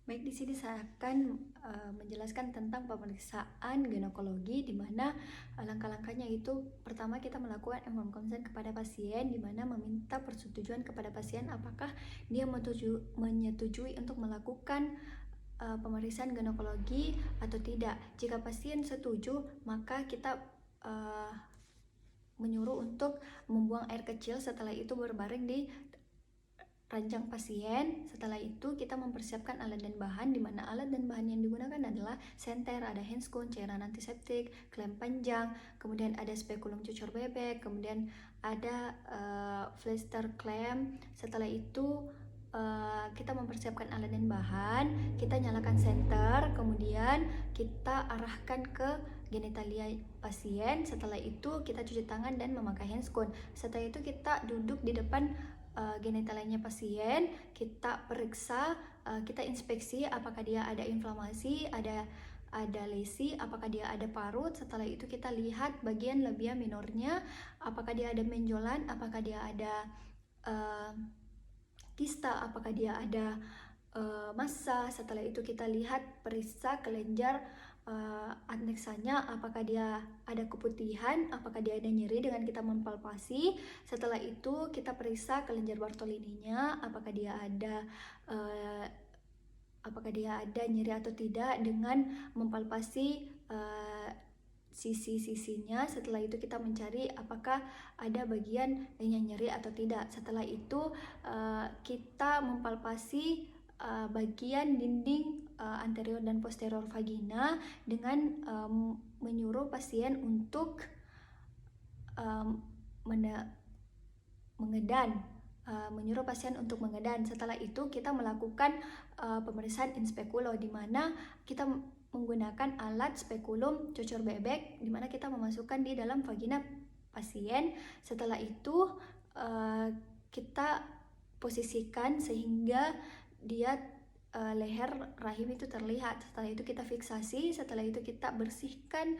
Baik, di sini saya akan menjelaskan tentang pemeriksaan ginekologi, di mana langkah-langkahnya itu pertama kita melakukan informed consent kepada pasien, di mana meminta persetujuan kepada pasien apakah dia menyetujui untuk melakukan pemeriksaan ginekologi atau tidak. Jika pasien setuju, maka kita menyuruh untuk membuang air kecil, setelah itu berbaring di ranjang pasien. Setelah itu kita mempersiapkan alat dan bahan, di mana alat dan bahan yang digunakan adalah senter, ada handscoon, cairan antiseptik, klem panjang, kemudian ada spekulum cucur bebek, kemudian ada flester klem. Setelah itu kita mempersiapkan alat dan bahan, kita nyalakan senter, kemudian kita arahkan ke genitalia pasien. Setelah itu kita cuci tangan dan memakai handscoon. Setelah itu kita duduk di depan genitalianya pasien, kita periksa, kita inspeksi apakah dia ada inflamasi, ada lesi, apakah dia ada parut. Setelah itu kita lihat bagian labia minornya, apakah dia ada benjolan, apakah dia ada kista, apakah dia ada massa. Setelah itu kita lihat periksa kelenjar aneksanya, apakah dia ada keputihan, apakah dia ada nyeri dengan kita mempalpasi. Setelah itu kita periksa kelenjar Bartolininya, apakah dia ada nyeri atau tidak dengan mempalpasi sisi-sisinya. Setelah itu kita mencari apakah ada bagian yang nyeri atau tidak. Setelah itu kita mempalpasi bagian dinding anterior dan posterior vagina dengan menyuruh pasien untuk mengedan. Setelah itu kita melakukan pemeriksaan in speculo, di mana kita menggunakan alat spekulum cucur bebek, di mana kita memasukkan di dalam vagina pasien. Setelah itu kita posisikan sehingga dia leher rahim itu terlihat. Setelah itu kita fiksasi. Setelah itu kita bersihkan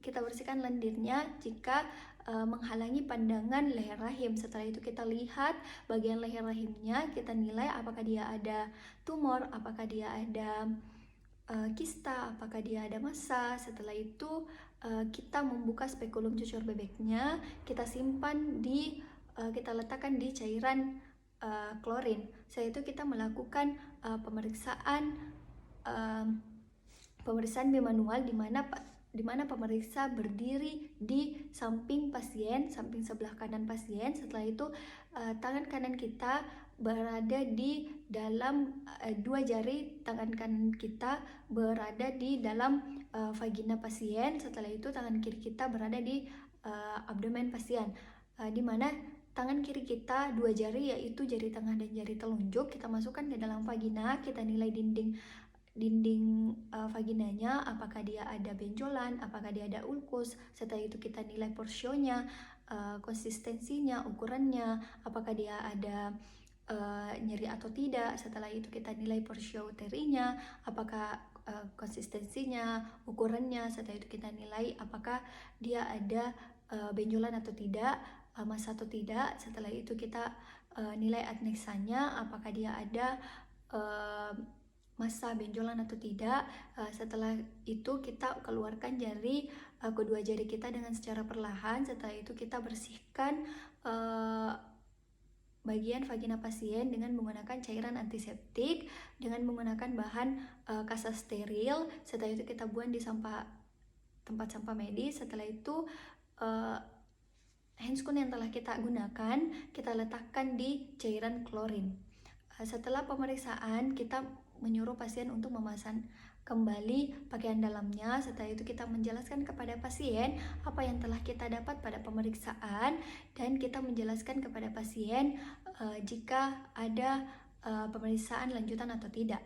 kita bersihkan lendirnya jika menghalangi pandangan leher rahim. Setelah itu kita lihat bagian leher rahimnya, kita nilai apakah dia ada tumor, apakah dia ada kista, apakah dia ada massa. Setelah itu kita membuka spekulum cucur bebeknya, kita simpan kita letakkan di cairan klorin. Setelah itu kita melakukan pemeriksaan bimanual, di mana pemeriksa berdiri di samping pasien, samping sebelah kanan pasien. Setelah itu tangan kanan kita berada di dalam dua jari tangan kanan kita berada di dalam vagina pasien. Setelah itu tangan kiri kita berada di abdomen pasien, di mana tangan kiri kita dua jari, yaitu jari tengah dan jari telunjuk, kita masukkan ke dalam vagina. Kita nilai dinding vaginanya, apakah dia ada benjolan, apakah dia ada ulkus. Setelah itu kita nilai porsionya, konsistensinya, ukurannya, apakah dia ada nyeri atau tidak. Setelah itu kita nilai porsio uterinya, apakah konsistensinya, ukurannya. Setelah itu kita nilai apakah dia ada benjolan atau tidak, massa atau tidak. Setelah itu kita nilai adneksanya, apakah dia ada massa benjolan atau tidak. Setelah itu kita keluarkan kedua jari kita dengan secara perlahan. Setelah itu kita bersihkan bagian vagina pasien dengan menggunakan cairan antiseptik, dengan menggunakan bahan kasa steril. Setelah itu kita buang di tempat sampah medis. Setelah itu handscoon yang telah kita gunakan kita letakkan di cairan klorin. Setelah pemeriksaan, kita menyuruh pasien untuk memasang kembali pakaian dalamnya. Setelah itu kita menjelaskan kepada pasien apa yang telah kita dapat pada pemeriksaan, dan kita menjelaskan kepada pasien jika ada pemeriksaan lanjutan atau tidak.